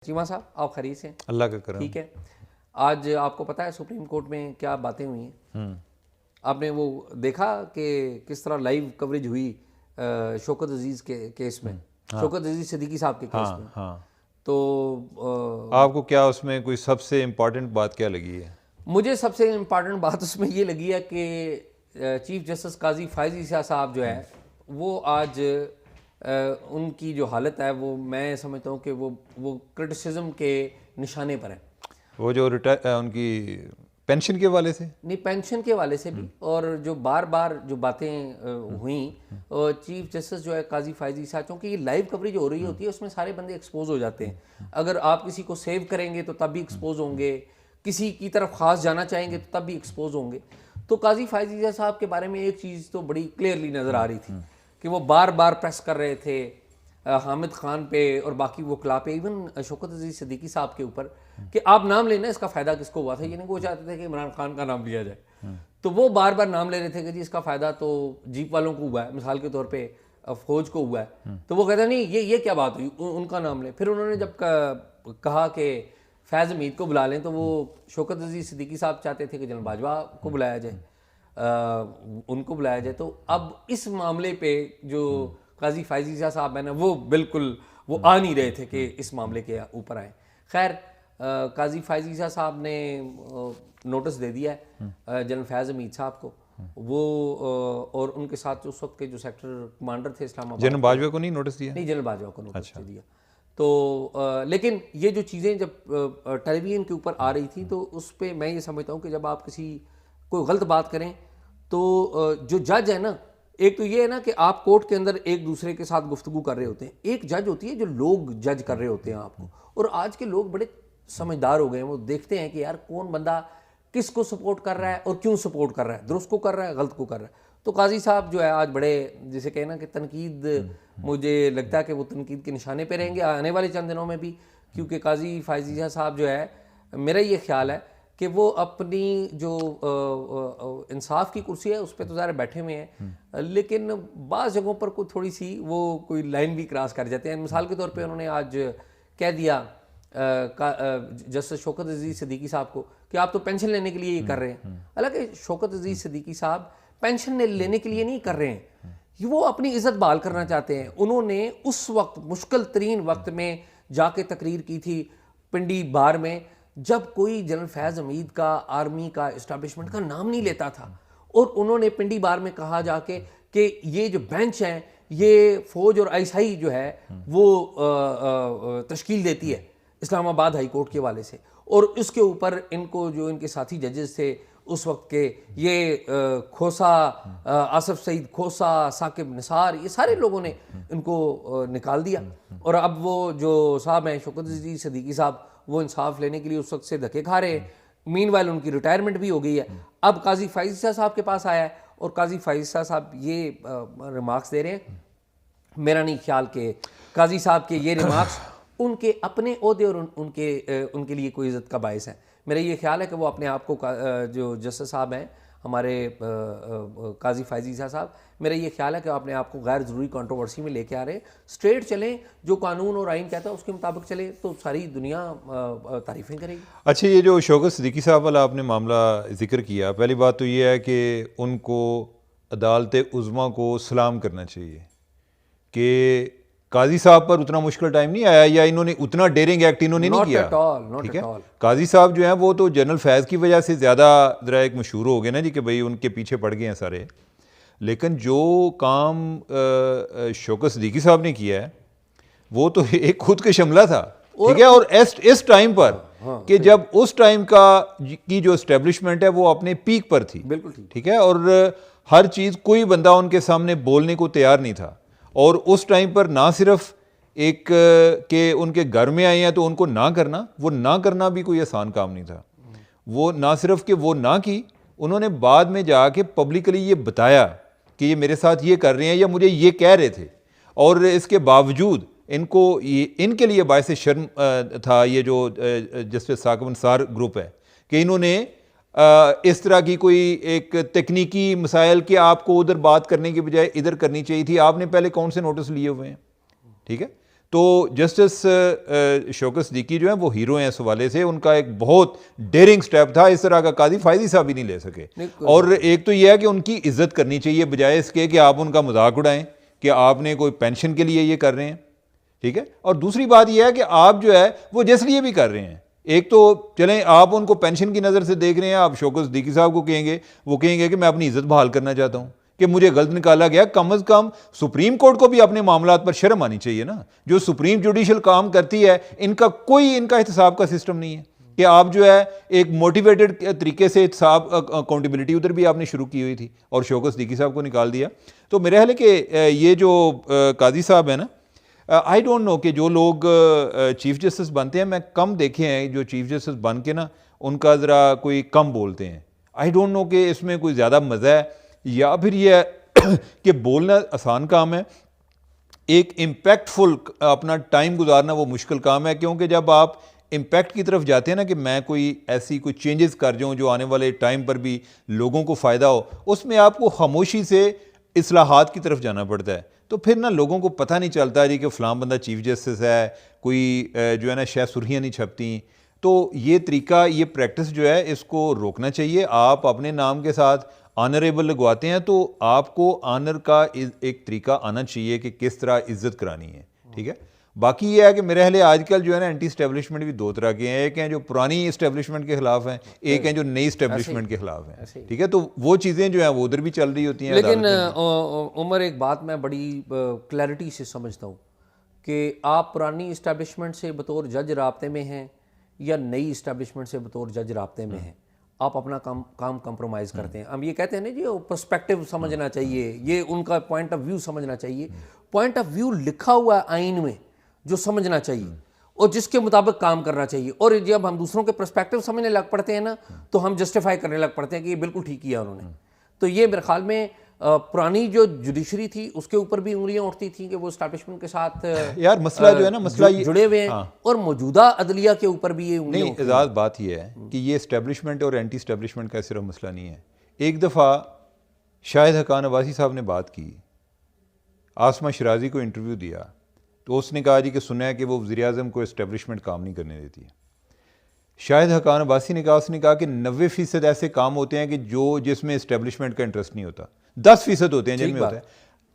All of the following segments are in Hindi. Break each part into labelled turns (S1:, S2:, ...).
S1: चीमा साहब, आप खरीद से?
S2: अल्लाह का करम।
S1: ठीक है। आज आपको पता है सुप्रीम कोर्ट में क्या बातें हुई हैं? आपने वो देखा कि किस तरह लाइव कवरेज हुई शौकत अजीज़ के केस में, शौकत अजीज़ सिद्दीकी साहब के केस में। तो
S2: आपको क्या उसमें कोई सबसे इम्पोर्टेंट बात क्या लगी है?
S1: मुझे सबसे इम्पॉर्टेंट बात उसमें ये लगी है कि चीफ जस्टिस काजी फ़ायज़ ईसा साहब जो है वो आज उनकी जो हालत है वो मैं समझता हूँ कि वो क्रिटिसिज्म के निशाने पर है।
S2: वो जो उनकी पेंशन के वाले से
S1: नहीं, पेंशन के वाले से भी, और जो बार बार जो बातें हुई चीफ जस्टिस जो है काजी फ़ायज़ ईसा, क्योंकि ये लाइव कवरेज हो रही होती है, उसमें सारे बंदे एक्सपोज हो जाते हैं। अगर आप किसी को सेव करेंगे तो तब भी एक्सपोज होंगे, किसी की तरफ खास जाना चाहेंगे तो तब भी एक्सपोज होंगे। तो काजी फ़ायज़ ईसा साहब के बारे में एक चीज़ तो बड़ी क्लियरली नज़र आ रही थी कि वो बार बार प्रेस कर रहे थे हामिद खान पे और बाकी वकला पे, इवन शौकत अजीज़ सिद्दीकी साहब के ऊपर कि आप नाम लेना, इसका फ़ायदा किसको हुआ था। ये नहीं वो चाहते थे कि इमरान खान का नाम लिया जाए, तो वो बार बार नाम ले रहे थे कि जी इसका फ़ायदा तो जीप वालों को हुआ है, मिसाल के तौर पे फौज को हुआ है। तो वो कहते नहीं ये क्या बात हुई, उनका नाम ले। फिर उन्होंने जब कहा कि फैज़ हमीद को बुला लें, तो वो शौकत अजीज़ सिद्दीकी साहब चाहते थे कि जनरल बाजवा को बुलाया जाए, उनको बुलाया जाए। तो अब इस मामले पे जो काजी फ़ायज़ ईसा साहब है ना, वो बिल्कुल वो आ नहीं रहे थे कि इस मामले के ऊपर आए। खैर काजी फ़ायज़ ईसा साहब ने नोटिस दे दिया है जनरल फैज़ हमीद साहब को, वो और उनके साथ उस वक्त के जो सेक्टर कमांडर थे इस्लामाबाद,
S2: जनरल बाजवा को नहीं नोटिस दिया?
S1: नहीं, जनरल बाजवा को नोटिस दे दिया। तो लेकिन ये जो चीज़ें जब टेलीविज़न के ऊपर आ रही थी, तो उस पर मैं ये समझता हूँ कि जब आप कोई गलत बात करें तो जो जज है ना, एक तो ये है ना कि आप कोर्ट के अंदर एक दूसरे के साथ गुफ्तगू कर रहे होते हैं, एक जज होती है जो लोग जज कर रहे होते हैं आपको। और आज के लोग बड़े समझदार हो गए हैं, वो देखते हैं कि यार कौन बंदा किसको सपोर्ट कर रहा है और क्यों सपोर्ट कर रहा है, दुरुस्त को कर रहा है, गलत को कर रहा है। तो काजी साहब जो है आज बड़े, जिसे कहना कि तनकीद, मुझे लगता है कि वो तनकीद के निशाने पे रहेंगे आने वाले चंद दिनों में भी, क्योंकि काजी फ़ायज़ ईसा साहब जो है, मेरा ये ख्याल है कि वो अपनी जो इंसाफ की कुर्सी है उस पर तो ज़रा बैठे हुए हैं, लेकिन बाज़ जगहों पर थोड़ी सी वो कोई लाइन भी क्रॉस कर जाते हैं। मिसाल के तौर पे उन्होंने आज कह दिया जस्टिस शौकत अजीज़ सिद्दीकी साहब को कि आप तो पेंशन लेने के लिए ये कर रहे हैं। हालांकि शौकत अजीज़ सिद्दीकी साहब पेंशन लेने के लिए नहीं कर रहे हैं, वो अपनी इज़्ज़त बहाल करना चाहते हैं। उन्होंने उस वक्त मुश्किल तरीन वक्त में जाके तकरीर की थी पिंडी बार में, जब कोई जनरल फैज़ हमीद का, आर्मी का, इस्टेब्लिशमेंट का नाम नहीं लेता था, और उन्होंने पिंडी बार में कहा जाके कि ये जो बेंच हैं ये फ़ौज और आईएसआई जो है वो तश्कील देती है इस्लामाबाद हाई कोर्ट के वाले से, और उसके ऊपर इनको जो इनके साथी जजेस थे उस वक्त के, ये खोसा, आसफ सईद खोसा, साकिब निसार, ये सारे लोगों ने इनको निकाल दिया। और अब वो जो साहब हैं शौकत अजीज़ सिद्दीकी साहब, वो इंसाफ लेने के लिए उस वक्त से धक्के खा रहे हैं। मीनवाइल उनकी रिटायरमेंट भी हो गई है। अब काजी फ़ायज़ ईसा साहब के पास आया है और काजी फ़ायज़ ईसा साहब ये रिमार्क्स दे रहे हैं। मेरा नहीं ख्याल कि काजी साहब के ये रिमार्क्स उनके अपने ओहदे और उनके लिए कोई इज़्ज़त का बायस है। मेरा ये ख्याल है कि वो अपने आप को जो जस्टिस साहब हैं हमारे काजी फ़ायज़ ईसा साहब, मेरा ये ख्याल है कि अपने आप को गैर ज़रूरी कंट्रोवर्सी में लेके आ रहे हैं। स्ट्रेट चलें, जो कानून और आइन कहता है उसके मुताबिक चले, तो सारी दुनिया तारीफ़ें करेगी।
S2: अच्छा, ये जो शौकत सिद्दीकी साहब वाला आपने मामला जिक्र किया, पहली बात तो ये है कि उनको अदालत उज़्मा को सलाम करना चाहिए कि काजी साहब पर उतना मुश्किल टाइम नहीं आया, या इन्होंने उतना डेयरिंग एक्ट इन्होंने नहीं किया। ठीक है, काजी साहब जो हैं वो तो जनरल फैज़ की वजह से ज़्यादा ज़रा एक मशहूर हो गए ना जी, कि भाई उनके पीछे पड़ गए हैं सारे। लेकिन जो काम शौकत सिद्दीकी साहब ने किया है वो तो एक खुद के शमला था। ठीक है, और इस टाइम पर कि जब उस टाइम की जो इस्टेब्लिशमेंट है वो अपने पीक पर थी।
S1: बिल्कुल
S2: ठीक है, और हर चीज़, कोई बंदा उनके सामने बोलने को तैयार नहीं था। और उस टाइम पर ना सिर्फ एक के उनके घर में आए हैं तो उनको ना करना, वो ना करना भी कोई आसान काम नहीं था। वो ना सिर्फ कि वो ना की, उन्होंने बाद में जाके पब्लिकली ये बताया कि ये मेरे साथ ये कर रहे हैं या मुझे ये कह रहे थे, और इसके बावजूद इनके लिए बायस शर्म था ये जो जस्टिस साकिब निसार ग्रुप है कि इन्होंने इस तरह की कोई एक तकनीकी मसाइल कि आपको उधर बात करने की बजाय इधर करनी चाहिए थी, आपने पहले कौन से नोटिस लिए हुए हैं। ठीक है, तो जस्टिस शौकत सिद्दीकी जो है वो हीरो हैं इस हवाले से। उनका एक बहुत डेयरिंग स्टेप था, इस तरह का काजी फायदी साहब भी नहीं ले सके। और एक तो यह है कि उनकी इज्जत करनी चाहिए बजाय इसके कि आप उनका मजाक उड़ाएं कि आपने कोई पेंशन के लिए ये कर रहे हैं, ठीक है। और दूसरी बात यह है कि आप जो है वो जिस लिए भी कर रहे हैं, एक तो चलें आप उनको पेंशन की नज़र से देख रहे हैं, आप शौकत सिद्दीकी साहब को कहेंगे, वो कहेंगे कि मैं अपनी इज्जत बहाल करना चाहता हूं कि मुझे गलत निकाला गया। कम अज़ कम सुप्रीम कोर्ट को भी अपने मामलात पर शर्म आनी चाहिए ना। जो सुप्रीम जुडिशल काम करती है इनका कोई इनका एहतसाब का सिस्टम नहीं है कि आप जो है एक मोटिवेटेड तरीके से एहतसाब अकाउंटेबिलिटी उधर भी आपने शुरू की हुई थी और शौकत सिद्दीकी साहब को निकाल दिया। तो मेरा ख्याल है कि ये जो काजी साहब है ना, आई डोंट नो कि जो लोग चीफ जस्टिस बनते हैं, मैं कम देखे हैं जो चीफ जस्टिस बन के ना उनका ज़रा कोई कम बोलते हैं। आई डोंट नो कि इसमें कोई ज़्यादा मज़ा है या फिर यह कि बोलना आसान काम है, एक इम्पैक्टफुल अपना टाइम गुजारना वो मुश्किल काम है। क्योंकि जब आप इम्पैक्ट की तरफ जाते हैं ना कि मैं कोई ऐसी कोई चेंजेस कर जाऊँ जो आने वाले टाइम पर भी लोगों को फ़ायदा हो, उसमें आपको खामोशी से इस्लाहात की तरफ जाना पड़ता है। तो फिर ना लोगों को पता नहीं चलता जी कि फ़लाँ बंदा चीफ जस्टिस है, कोई जो है ना शायद सुर्खियाँ नहीं छपती। तो ये तरीका, ये प्रैक्टिस जो है इसको रोकना चाहिए। आप अपने नाम के साथ ऑनरेबल लगवाते हैं तो आपको ऑनर का एक तरीका आना चाहिए कि किस तरह इज्जत करानी है, ठीक है। बाकी ये है कि मेरे ख्याल आजकल जो है ना एंटी इस्टेब्लिशमेंट भी दो तरह के हैं। एक हैं जो पुरानी इस्टेब्लिशमेंट के खिलाफ हैं, एक हैं जो नई इस्टेब्लिशमेंट के खिलाफ हैं, ठीक है। तो वो चीज़ें जो हैं वो उधर भी चल रही होती हैं।
S1: लेकिन उमर, एक बात मैं बड़ी क्लैरिटी से समझता हूँ कि आप पुरानी इस्टेब्लिशमेंट से बतौर जज राब्ते में हैं या नई इस्टेब्लिशमेंट से बतौर जज राब्ते में हैं, आप अपना काम कंप्रोमाइज़ करते हैं। हम ये कहते हैं ना जी, पर्सपेक्टिव समझना चाहिए, ये उनका पॉइंट ऑफ व्यू समझना चाहिए। पॉइंट ऑफ व्यू लिखा हुआ है आइन में जो समझना चाहिए और जिसके मुताबिक काम करना चाहिए। और जब हम दूसरों के पर्सपेक्टिव समझने लग पड़ते हैं ना, तो हम जस्टिफाई करने लग पड़ते हैं कि ये बिल्कुल ठीक किया उन्होंने। तो ये मेरे ख्याल में पुरानी जो जुडिशरी थी उसके ऊपर भी उंगलियां उठती थी कि वो एस्टैब्लिशमेंट के साथ
S2: यार मसला जो है ना, मसला
S1: जुड़े हुए हैं। और मौजूदा अदलिया के ऊपर भी ये
S2: नहीं, एजाज बात यह है कि ये एस्टेब्लिशमेंट और एंटी एस्टेब्लिशमेंट का सिर्फ मसला नहीं है। एक दफ़ा शाहिद हकान अब्बासी साहब ने बात की, आसमा शराजी को इंटरव्यू दिया, तो उसने कहा जी कि सुना है कि वो वज़ीर-ए-आज़म को एस्टेब्लिशमेंट काम नहीं करने देती है। शाहिद हकान अब्बासी ने कहा, उसने कहा कि 90% ऐसे काम होते हैं कि जिसमें एस्टेब्लिशमेंट का इंटरेस्ट नहीं होता, 10% होते हैं जिनमें होता है।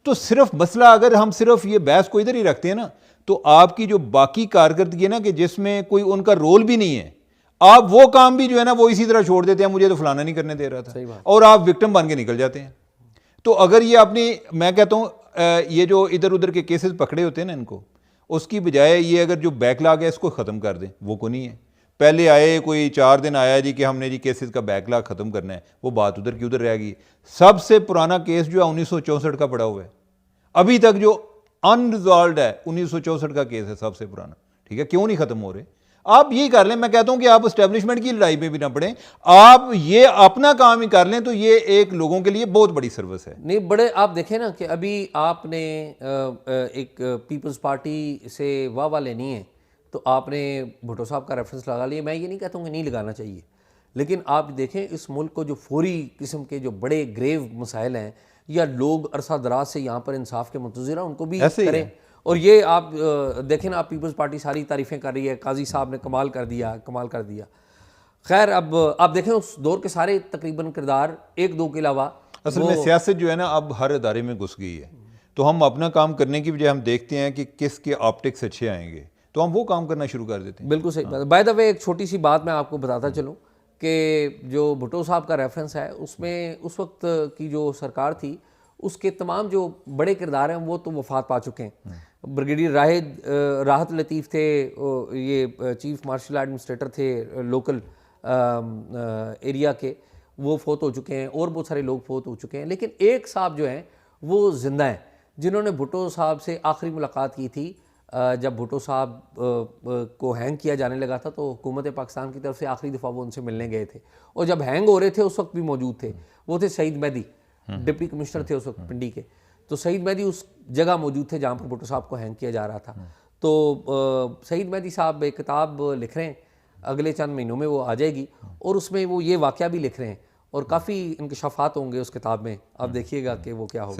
S2: तो सिर्फ मसला, अगर हम सिर्फ ये बहस को इधर ही रखते हैं ना, तो आपकी जो बाकी कारकर्दगी है ना कि जिसमें कोई उनका रोल भी नहीं है, आप वो काम भी जो है ना वो इसी तरह छोड़ देते हैं, मुझे तो फलाना नहीं करने दे रहा था, और आप विक्टिम बन के निकल जाते हैं। तो अगर ये अपनी, मैं कहता हूँ ये जो इधर उधर के केसेस पकड़े होते हैं ना, इनको उसकी बजाय ये अगर जो बैकलॉग है इसको ख़त्म कर दें, वो को नहीं है। पहले आए कोई 4 दिन आया जी कि हमने जी केसेस का बैकलॉग ख़त्म करना है, वो बात उधर की उधर रह गई। सबसे पुराना केस जो है 1964 का पड़ा हुआ है, अभी तक जो अनरिजॉल्व है 1964 का केस है सबसे पुराना, ठीक है। क्यों नहीं ख़त्म हो रहे? आप यही कर लें, मैं कहता हूं कि आप एस्टेब्लिशमेंट की लड़ाई में भी ना पड़ें, आप ये अपना काम ही कर लें, तो ये एक लोगों के लिए बहुत बड़ी सर्विस है।
S1: नहीं, बड़े आप देखें ना कि अभी आपने एक पीपल्स पार्टी से वाह लेनी है तो आपने भुट्टो साहब का रेफरेंस लगा लिया। मैं ये नहीं कहता हूँ कि नहीं लगाना चाहिए, लेकिन आप देखें इस मुल्क को जो फौरी किस्म के जो बड़े ग्रेव मसाइल हैं या लोग अरसा दराज से यहाँ पर इंसाफ के मुंतज़िर हैं, उनको भी करें। और ये आप देखें ना, आप पीपल्स पार्टी सारी तारीफ़ें कर रही है, काजी साहब ने कमाल कर दिया। खैर, अब आप देखें उस दौर के सारे तकरीबन किरदार, एक दो के अलावा,
S2: असल में सियासत जो है ना अब हर अदारे में घुस गई है। तो हम अपना काम करने की बजाय हम देखते हैं कि किसके ऑप्टिक्स अच्छे आएंगे, तो हम वो काम करना शुरू कर देते हैं।
S1: बिल्कुल सही बात। बाय द वे, एक छोटी सी बात मैं आपको बताता चलूँ कि जो भुट्टो साहब का रेफरेंस है उसमें उस वक्त की जो सरकार थी उसके तमाम जो बड़े किरदार हैं वो तो वफात पा चुके हैं। ब्रिगेडियर राहत लतीफ़ थे, ये चीफ मार्शल एडमिनिस्ट्रेटर थे लोकल एरिया के, वो फोत हो चुके हैं, और बहुत सारे लोग फोत हो चुके हैं। लेकिन एक साहब जो हैं वो ज़िंदा हैं, जिन्होंने भुट्टो साहब से आखिरी मुलाकात की थी जब भुट्टो साहब को हैंग किया जाने लगा था, तो हुकूमत पाकिस्तान की तरफ से आखिरी दफ़ा वो उनसे मिलने गए थे, और जब हैंग हो रहे थे उस वक्त भी मौजूद थे। वो थे सईद मेहदी, डिप्टी कमिश्नर थे उस वक्त पिंडी के। तो सईद मेहदी उस जगह मौजूद थे जहाँ पर भुट्टो साहब को हैंग किया जा रहा था। तो सईद मेहदी साहब एक किताब लिख रहे हैं, अगले चंद महीनों में वो आ जाएगी, और उसमें वो ये वाक़या भी लिख रहे हैं, और काफ़ी इंकशाफात होंगे उस किताब में। आप देखिएगा कि वो क्या होगा।